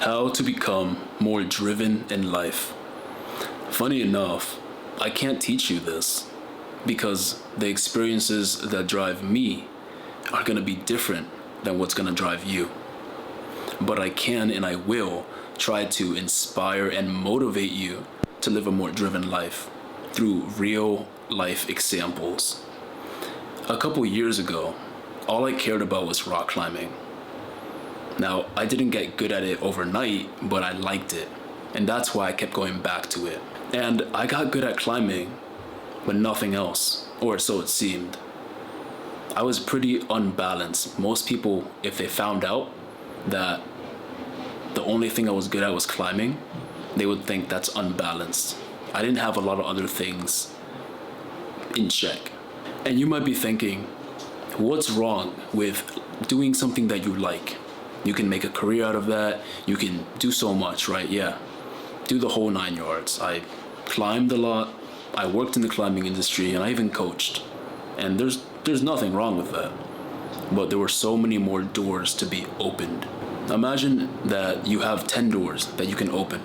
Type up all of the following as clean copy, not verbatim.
How to become more driven in life. Funny enough, I can't teach you this because the experiences that drive me are going to be different than what's going to drive you. But I can and I will try to inspire and motivate you to live a more driven life through real life examples. A couple years ago, all I cared about was rock climbing. Now, I didn't get good at it overnight, but I liked it, and that's why I kept going back to it. And I got good at climbing, but nothing else, or so it seemed. I was pretty unbalanced. Most people, if they found out that the only thing I was good at was climbing, they would think that's unbalanced. I didn't have a lot of other things in check. And you might be thinking, what's wrong with doing something that you like? You can make a career out of that. You can do so much, right? Yeah. Do the whole 9 yards. I climbed a lot. I worked in the climbing industry, and I even coached. And there's nothing wrong with that. But there were so many more doors to be opened. Imagine that you have 10 doors that you can open.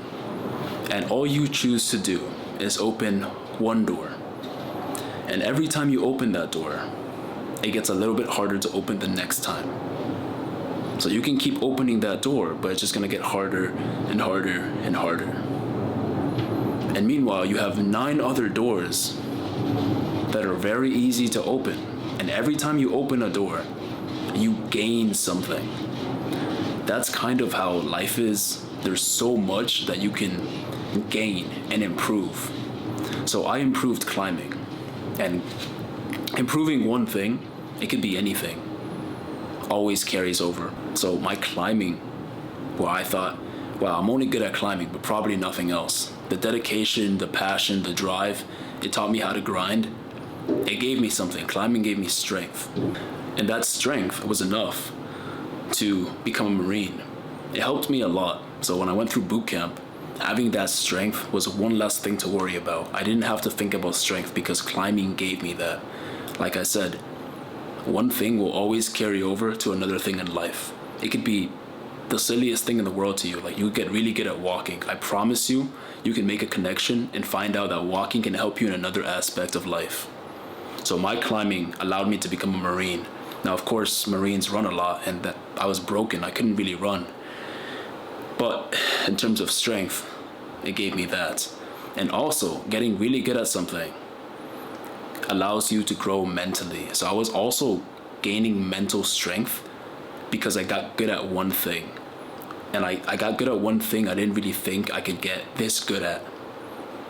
And all you choose to do is open one door. And every time you open that door, it gets a little bit harder to open the next time. So you can keep opening that door, but it's just gonna get harder and harder and harder. And meanwhile, you have 9 other doors that are very easy to open. And every time you open a door, you gain something. That's kind of how life is. There's so much that you can gain and improve. So I improved climbing. And improving one thing, it could be anything, always carries over. So my climbing, well, I thought, wow, I'm only good at climbing, but probably nothing else. The dedication, the passion, the drive, it taught me how to grind. It gave me something. Climbing gave me strength. And that strength was enough to become a Marine. It helped me a lot. So when I went through boot camp, having that strength was one less thing to worry about. I didn't have to think about strength because climbing gave me that. Like I said, one thing will always carry over to another thing in life. It could be the silliest thing in the world to you. Like you get really good at walking. I promise you, you can make a connection and find out that walking can help you in another aspect of life. So my climbing allowed me to become a Marine. Now, of course, Marines run a lot, and that I was broken. I couldn't really run. But in terms of strength, it gave me that. And also, getting really good at something allows you to grow mentally. So I was also gaining mental strength because I got good at one thing. And I got good at one thing I didn't really think I could get this good at.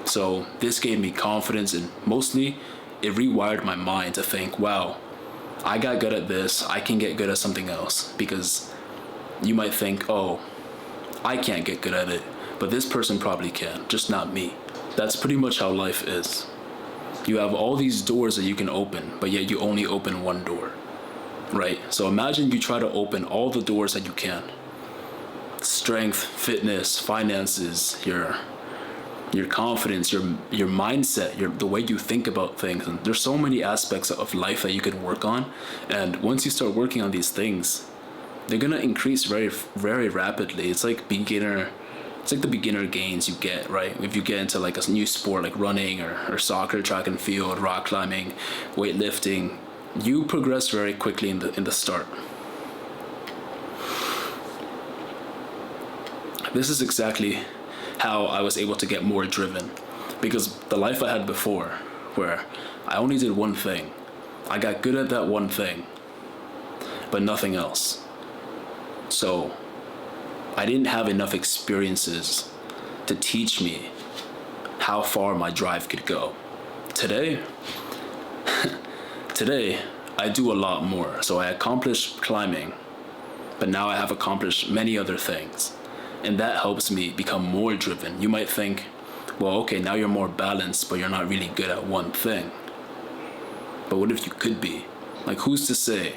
So this gave me confidence, and mostly it rewired my mind to think, wow, I got good at this, I can get good at something else. Because you might think, oh, I can't get good at it, but this person probably can, just not me. That's pretty much how life is. You have all these doors that you can open, but yet you only open one door, right? So imagine you try to open all the doors that you can. Strength, fitness, finances, your confidence, your mindset, the way you think about things. And there's so many aspects of life that you could work on. And once you start working on these things, they're gonna increase very, very rapidly. It's like the beginner gains you get, right? If you get into like a new sport like running or soccer, track and field, rock climbing, weightlifting, you progress very quickly in the start. This is exactly how I was able to get more driven, because the life I had before, where I only did one thing, I got good at that one thing, but nothing else. So I didn't have enough experiences to teach me how far my drive could go. Today, I do a lot more. So I accomplished climbing, but now I have accomplished many other things. And that helps me become more driven. You might think, well, okay, now you're more balanced, but you're not really good at one thing. But what if you could be? Like, who's to say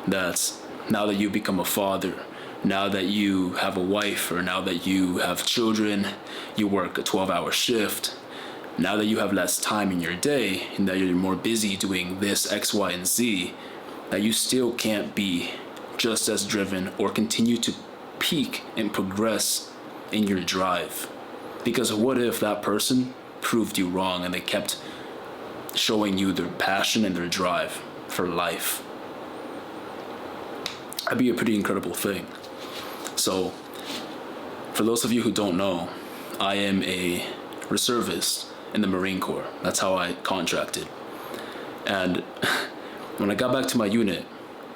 that now that you become a father, now that you have a wife, or now that you have children, you work a 12-hour shift, now that you have less time in your day, and that you're more busy doing this, X, Y, and Z, that you still can't be just as driven or continue to peak and progress in your drive. Because what if that person proved you wrong and they kept showing you their passion and their drive for life? That'd be a pretty incredible thing. So, for those of you who don't know, I am a reservist in the Marine Corps. That's how I contracted. And when I got back to my unit,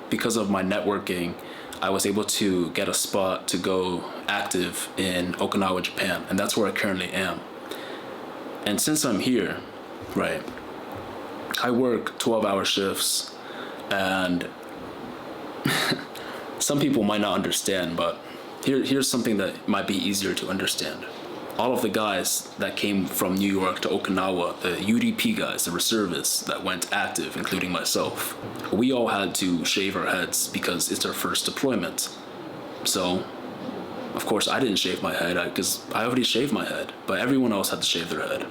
because of my networking, I was able to get a spot to go active in Okinawa, Japan, and that's where I currently am. And since I'm here, right, I work 12-hour shifts, and some people might not understand, but here's something that might be easier to understand. All of the guys that came from New York to Okinawa, the UDP guys, the reservists that went active, including myself, we all had to shave our heads because it's our first deployment. So, of course, I didn't shave my head because I already shaved my head, but everyone else had to shave their head.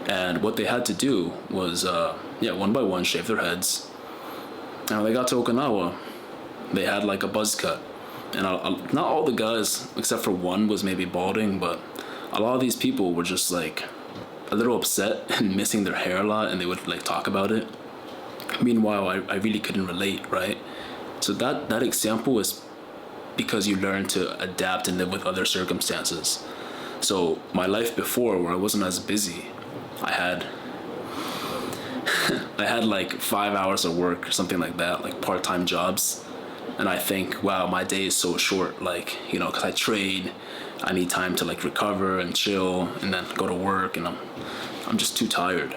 And what they had to do was, one by one, shave their heads. And when they got to Okinawa, they had like a buzz cut. And not all the guys, except for one, was maybe balding, but a lot of these people were just like a little upset and missing their hair a lot, and they would like talk about it. Meanwhile, I really couldn't relate, right? So that example is because you learn to adapt and live with other circumstances. So my life before, where I wasn't as busy, I had like 5 hours of work or something like that, like part-time jobs. And I think, wow, my day is so short, like, you know, because I trade, I need time to like recover and chill and then go to work, and I'm just too tired.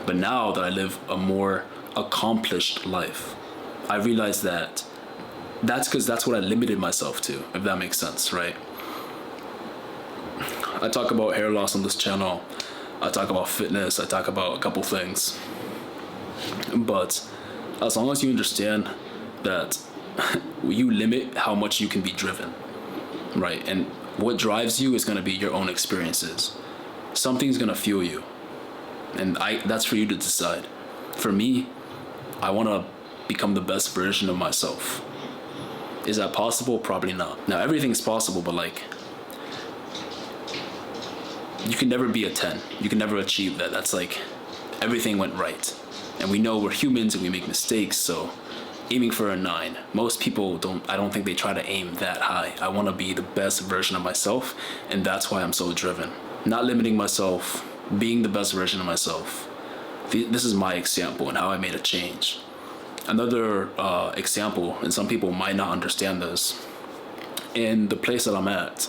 But now that I live a more accomplished life, I realize that that's because that's what I limited myself to, if that makes sense, right? I talk about hair loss on this channel, I talk about fitness, I talk about a couple things. But as long as you understand that you limit how much you can be driven, right? And what drives you is going to be your own experiences. Something's going to fuel you, and that's for you to decide. For me, I want to become the best version of myself. Is that possible? Probably not. Now, everything's possible, but like, you can never be a 10. You can never achieve that. That's like, everything went right. And we know we're humans and we make mistakes, so aiming for a 9. Most people I don't think they try to aim that high. I want to be the best version of myself, and that's why I'm so driven. Not limiting myself, being the best version of myself. This is my example and how I made a change. Another example, and some people might not understand this, in the place that I'm at,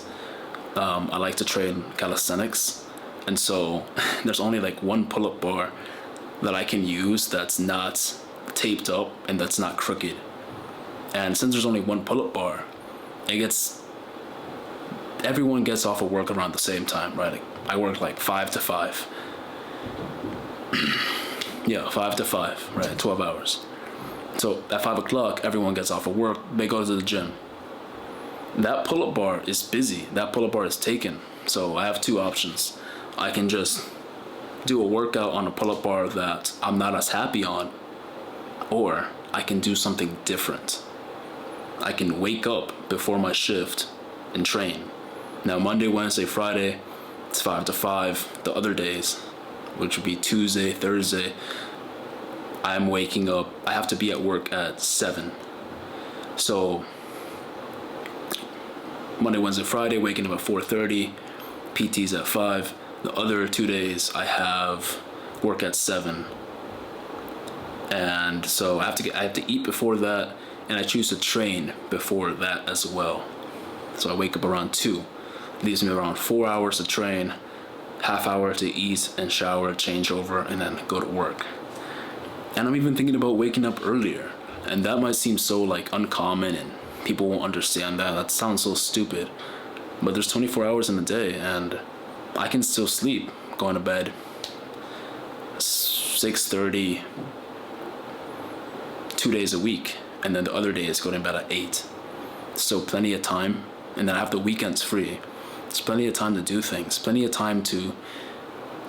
I like to train calisthenics, and so there's only like one pull-up bar that I can use that's not taped up and that's not crooked. And since there's only one pull-up bar, everyone gets off of work around the same time, right? Like, I work like 5 to 5. Yeah, 5 to 5, right? 12 hours. So at 5 o'clock, everyone gets off of work, they go to the gym. That pull-up bar is busy, that pull-up bar is taken. So I have two options. I can just do a workout on a pull-up bar that I'm not as happy on, or I can do something different. I can wake up before my shift and train. Now, Monday, Wednesday, Friday, it's 5 to 5. The other days, which would be Tuesday, Thursday, I'm waking up, I have to be at work at 7. So, Monday, Wednesday, Friday, waking up at 4:30, PT's at 5. The other 2 days, I have work at 7. And so I have to eat before that, and I choose to train before that as well. So I wake up around 2. Leaves me around 4 hours to train, half hour to eat and shower, change over, and then go to work. And I'm even thinking about waking up earlier, and that might seem so like uncommon and people won't understand that. That sounds so stupid, but there's 24 hours in a day, and I can still sleep, going to bed 6:30, 2 days a week, and then the other day is going to bed at 8. So plenty of time, and then I have the weekends free. It's plenty of time to do things, plenty of time to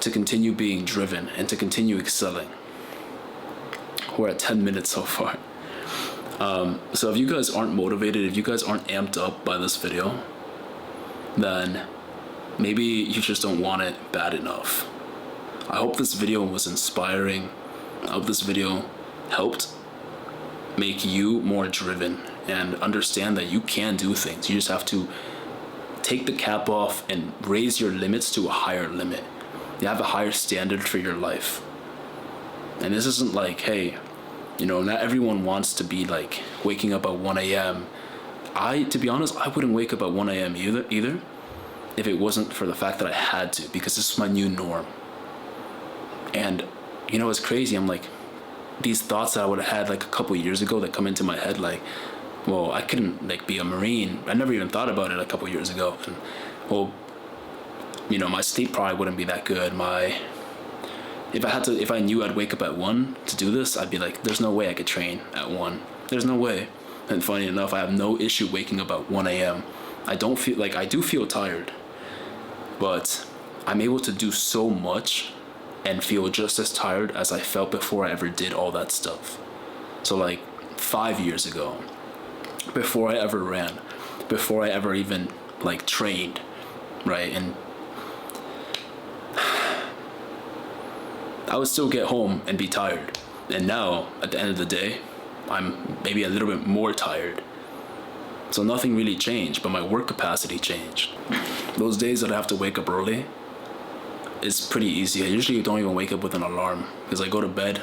continue being driven and to continue excelling. We're at 10 minutes so far. So if you guys aren't motivated, if you guys aren't amped up by this video, then maybe you just don't want it bad enough. I hope this video was inspiring. I hope this video helped make you more driven and understand that you can do things. You just have to take the cap off and raise your limits to a higher limit. You have a higher standard for your life. And this isn't like, hey, not everyone wants to be like waking up at 1 a.m. To be honest, I wouldn't wake up at 1 a.m. either if it wasn't for the fact that I had to, because this is my new norm. And it's crazy. I'm like, these thoughts that I would have had like a couple years ago that come into my head, like, well, I couldn't like be a Marine. I never even thought about it a couple years ago. And well, my sleep probably wouldn't be that good. If I knew I'd wake up at 1 to do this, I'd be like, there's no way I could train at 1. There's no way. And funny enough, I have no issue waking up at 1 a.m. I do feel tired, but I'm able to do so much and feel just as tired as I felt before I ever did all that stuff. So like 5 years ago, before I ever ran, before I ever even like trained, right? And I would still get home and be tired. And now, at the end of the day, I'm maybe a little bit more tired. So nothing really changed, but my work capacity changed. Those days that I have to wake up early, it's pretty easy. I usually don't even wake up with an alarm, because I go to bed,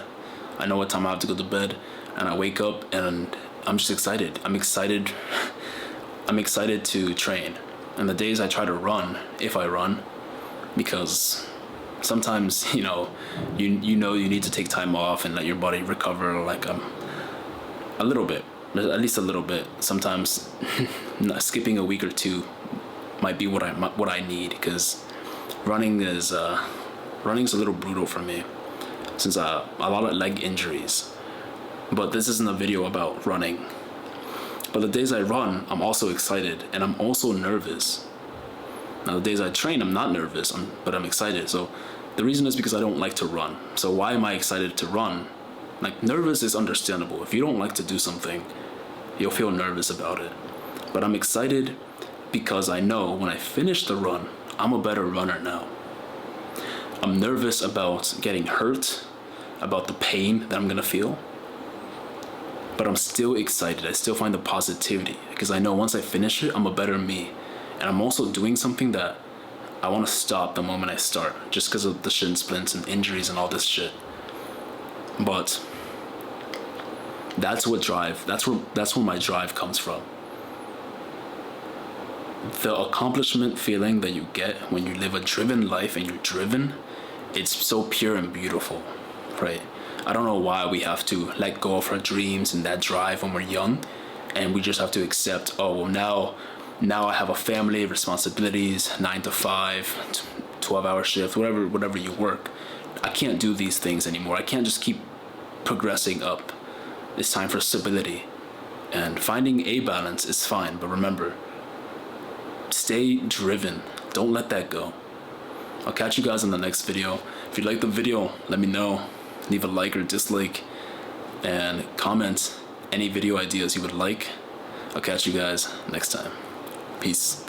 I know what time I have to go to bed, and I wake up and I'm just excited. I'm excited to train. And the days I try to run, if I run, because sometimes, you need to take time off and let your body recover like a little bit, at least a little bit. Sometimes skipping a week or two might be what I need, because running's a little brutal for me, since a lot of leg injuries. But this isn't a video about running. But the days I run, I'm also excited, and I'm also nervous. Now the days I train, I'm not nervous, but I'm excited. So the reason is because I don't like to run. So why am I excited to run? Like, nervous is understandable. If you don't like to do something, you'll feel nervous about it. But I'm excited because I know when I finish the run, I'm a better runner now. I'm nervous about getting hurt, about the pain that I'm gonna feel. But I'm still excited. I still find the positivity, because I know once I finish it, I'm a better me. And I'm also doing something that I want to stop the moment I start, just because of the shin splints and injuries and all this shit. But that's where my drive comes from. The accomplishment feeling that you get when you live a driven life and you're driven, it's so pure and beautiful, right? I don't know why we have to let go of our dreams and that drive when we're young, and we just have to accept, oh, well, now I have a family, responsibilities, 9 to 5, 12-hour shift, whatever you work. I can't do these things anymore. I can't just keep progressing up. It's time for stability. And finding a balance is fine, but remember, stay driven. Don't let that go. I'll catch you guys in the next video. If you like the video, let me know. Leave a like or dislike, and comment any video ideas you would like. I'll catch you guys next time. Peace.